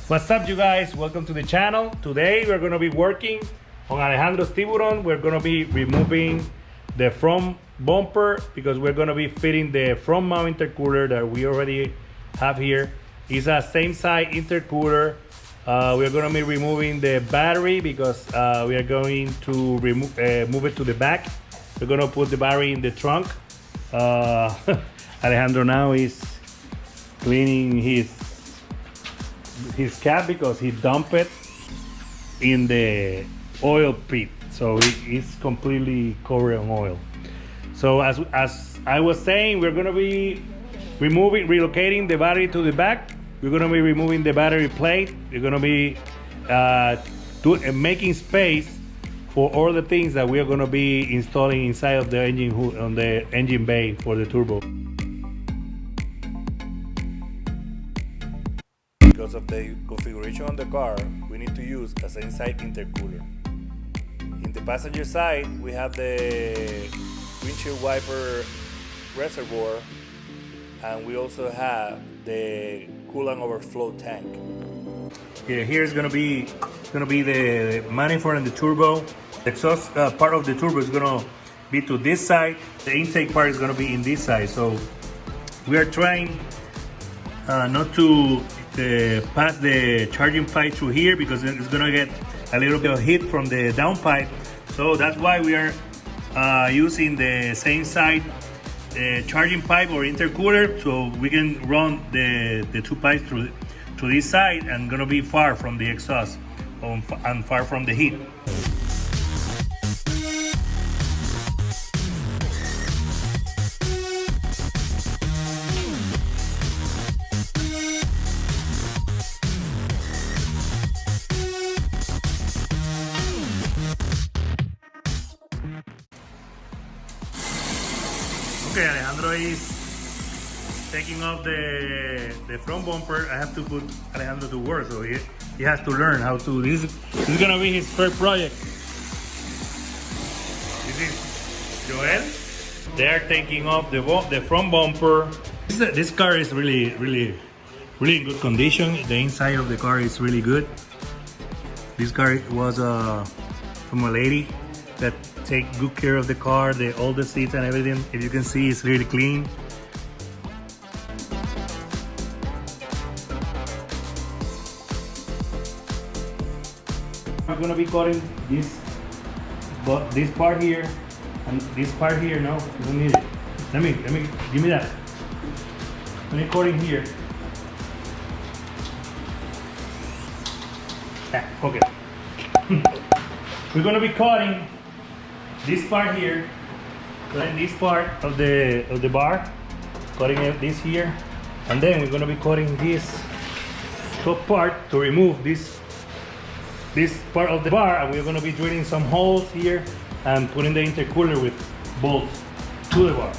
What's up, you guys? Welcome to the channel. Today we're going to be working on Alejandro's Tiburon. We're going to be removing the front bumper because we're going to be fitting the front mount intercooler that we already have here. It's a same side intercooler. We're going to be removing the battery because we are going to move it to the back. We're going to put the battery in the trunk. Alejandro now is cleaning his cap because he dumped it in the oil pit, so it's completely covered in oil. So as I was saying, we're going to be relocating the battery to the back. We're going to be removing the battery plate. We're going to be making space for all the things that we are going to be installing inside of the engine hood, on the engine bay for the turbo. Because of the configuration on the car, we need to use a side intercooler. In the passenger side, we have the windshield wiper reservoir, and we also have the coolant overflow tank. Here is going to be the manifold and the turbo. The exhaust part of the turbo is going to be to this side. The intake part is going to be in this side. So we are trying not to pass the charging pipe through here because it's gonna get a little bit of heat from the downpipe. So that's why we are using the same side charging pipe or intercooler, so we can run the two pipes through this side and gonna be far from the exhaust and far from the heat. Okay, Alejandro is taking off the front bumper. I have to put Alejandro to work, so he has to learn how to. This is gonna be his first project. This is Joel. They are taking off the front bumper. This car is really in good condition. The inside of the car is really good. This car was from a lady that take good care of the car, all the seats and everything. If you can see, it's really clean. I'm gonna be cutting this part here and this part here. No, you don't need it. Let me give me that. Let me cut in here. Okay. We're gonna be cutting this part here, cutting this part of the bar, cutting this here, and then we're gonna be cutting this top part to remove this part of the bar, and we're gonna be drilling some holes here and putting the intercooler with bolts to the bar.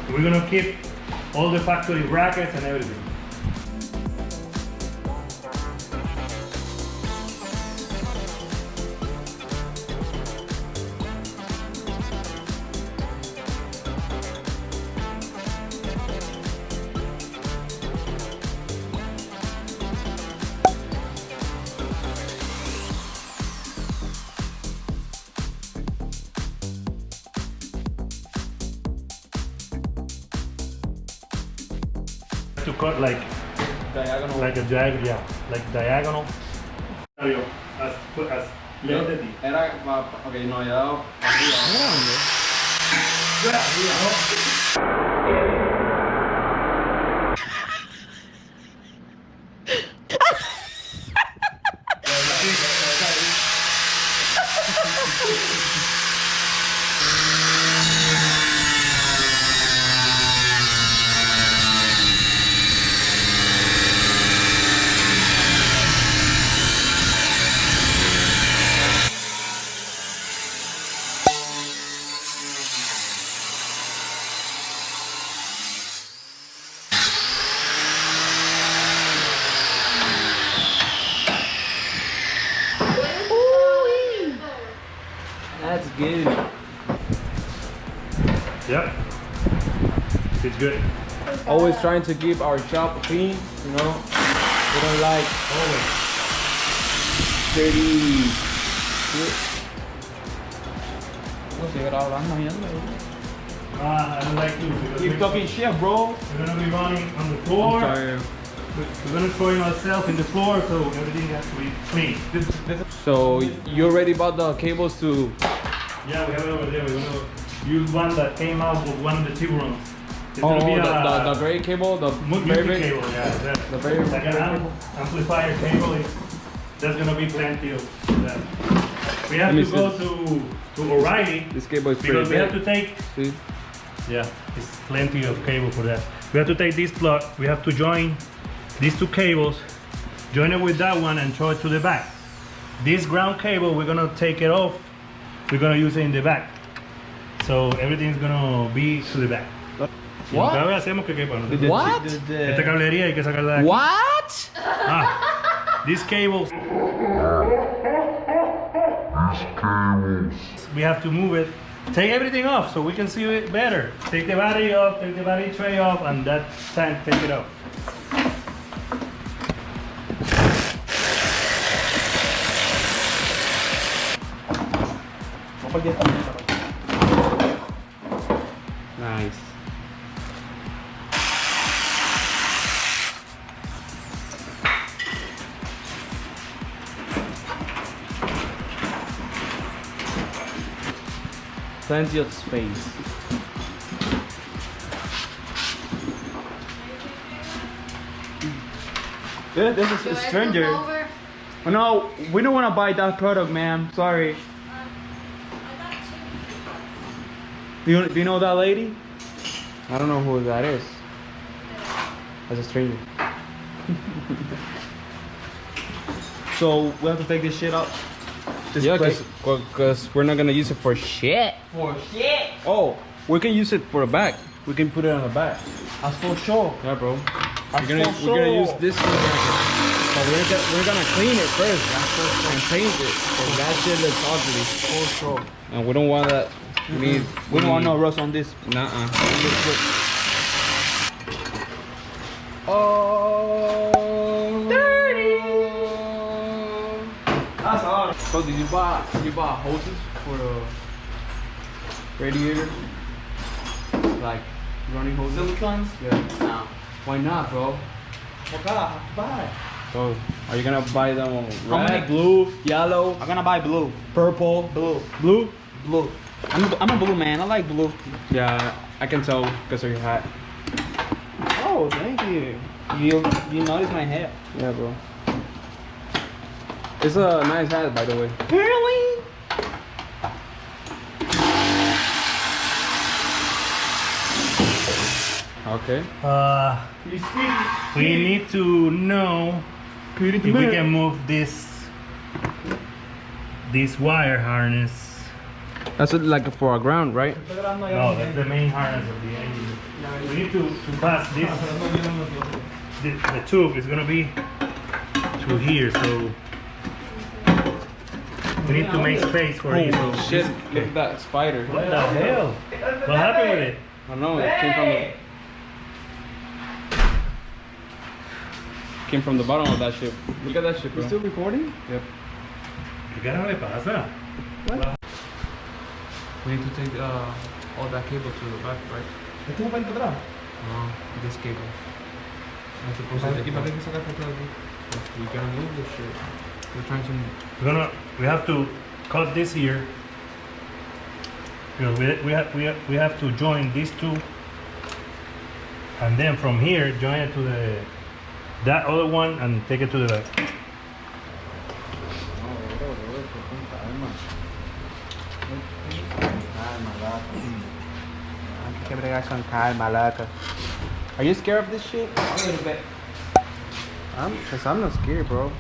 We're gonna keep all the factory brackets and everything. To cut like diagonal, like a diagonal. As lejos de ti. Era ok, no había dado arriba. That's good. Yep. It's good. Always trying to keep our shop clean, you know. We don't like Always. dirty shit. No sé, hablando mierda. I don't like to. Because Keep talking shit, bro. we're gonna be running on the floor. I'm sorry. We're gonna throw in ourselves in the floor, so everything has to be clean. So you already bought the cables to? Yeah, we have it over there. We're gonna use one that came out with one of the Tiburons. It's Oh, gonna be the gray cable, the music very big. cable, yeah. The very like big an cable. amplifier cable. There's gonna be plenty of that. We have Let me to go to O'Reilly This cable is pretty because we big. have to take. See? Yeah, it's plenty of cable for that. We have to take this plug. We have to join these two cables, join it with that one, and throw it to the back. This ground cable, we're gonna take it off. We're gonna use it in the back. So everything's gonna be to the back. What? Cada vez hacemos que quepa, ¿no? What? Esta cablería hay que sacarla de aquí. What? These cables. We have to move it. Take everything off so we can see it better. Take the battery off, take the battery tray off, and that time take it off. Nice. Plenty of space. Yeah, this is a stranger. Oh, no, we don't want to buy that product, ma'am. Sorry. Do you know that lady? I don't know who that is. That's a stranger. So we have to take this shit out. Yeah, because we're not gonna use it for shit. For shit. Oh, we can use it for a bag. We can put it on the back. That's for sure. Yeah, bro. That's We're for gonna use sure. this for the bag. But we're gonna clean it first and paint it. Cause that shit looks ugly. For sure. And we don't want that. We don't want no rust on this. Nuh-uh. Oh. Dirty. That's all. So did you buy hoses for the radiator? Like running hoses? Silicones? Yeah. No. Why not, bro? Okay, I have to buy. So, are you gonna buy them How many? red, blue, yellow, I'm gonna buy blue. purple, Blue. blue? Blue. I'm a blue man. I like blue. Yeah, I can tell because of your hat. Oh, thank you. You notice my hair? Yeah, bro. It's a nice hat, by the way. Really? Okay. We need to know if we can move this wire harness. That's like for a ground, right? No, that's the main harness of the engine. We need to pass this. The tube is gonna be to here, so we need to make space for it. So Shit, look at that spider. what the hell? What happened with it? I don't know, it came from the bottom of that ship. Look at that ship, bro. You still recording? Yep. ¿Qué carajo le pasa? We need to take all that cable to the back, right? ¿Este es un para atrás? No, this cable. That's supposed to take it back. We gotta move this shit. We're trying to. We have to cut this here. Because we have to join these two, and then from here join it to that other one and take it to the back. Are you scared of this shit? A little bit. I'm not scared, bro.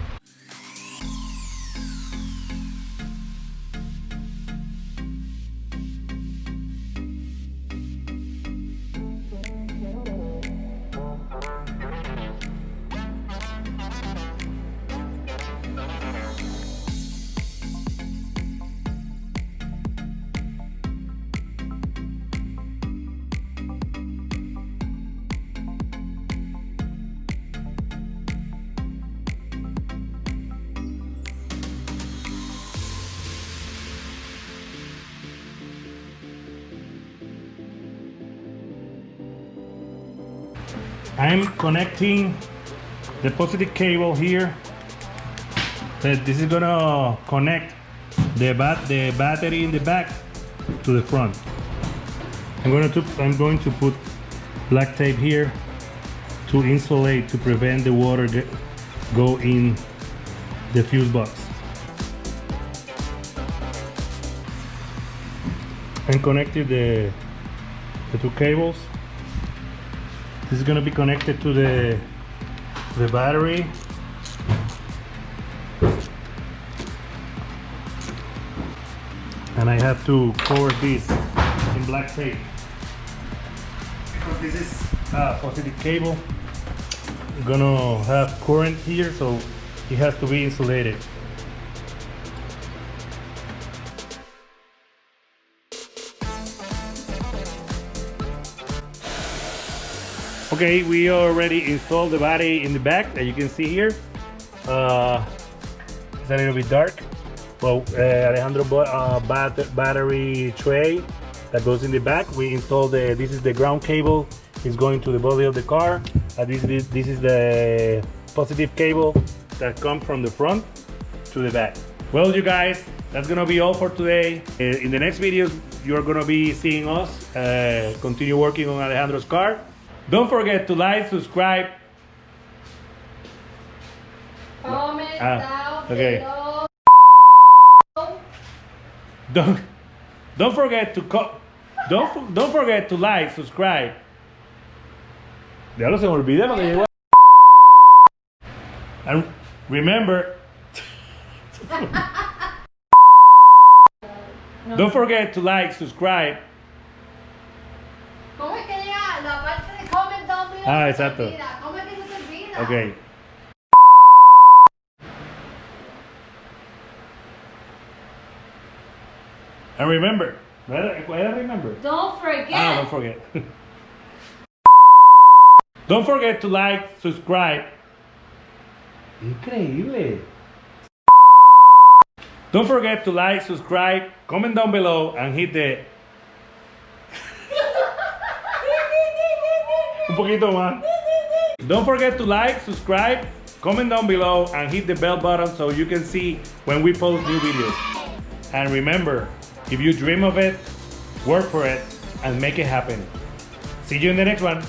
I'm connecting the positive cable here. This is gonna connect the battery in the back to the front. I'm going to put black tape here to insulate, to prevent the water go in the fuse box. And connected the two cables. This is going to be connected to the battery. And I have to cover this in black tape because this is a positive cable. Gonna have current here, so it has to be insulated. Okay, we already installed the battery in the back, as you can see here. It's a little bit dark. Well, Alejandro bought a battery tray that goes in the back. We installed this is the ground cable. It's going to the body of the car. This is the positive cable that comes from the front to the back. Well, you guys, that's gonna be all for today. In the next videos, you're gonna be seeing us continue working on Alejandro's car. Don't forget to like, subscribe, comment down okay. below. Don't forget to don't forget to like, subscribe. Ya lo se me olvida lo que llegó. And remember, don't forget to like, subscribe. ¿Cómo es que llega la parte de comment down below? Ah, exacto. ¿Cómo es que no se olvida? Okay. And remember, remember. Don't forget. Ah, don't forget. Don't forget to like, subscribe. Increíble. Don't forget to like, subscribe, comment down below, and hit the. Un poquito más. Don't forget to like, subscribe, comment down below, and hit the bell button so you can see when we post new videos. And remember, if you dream of it, work for it, and make it happen. See you in the next one.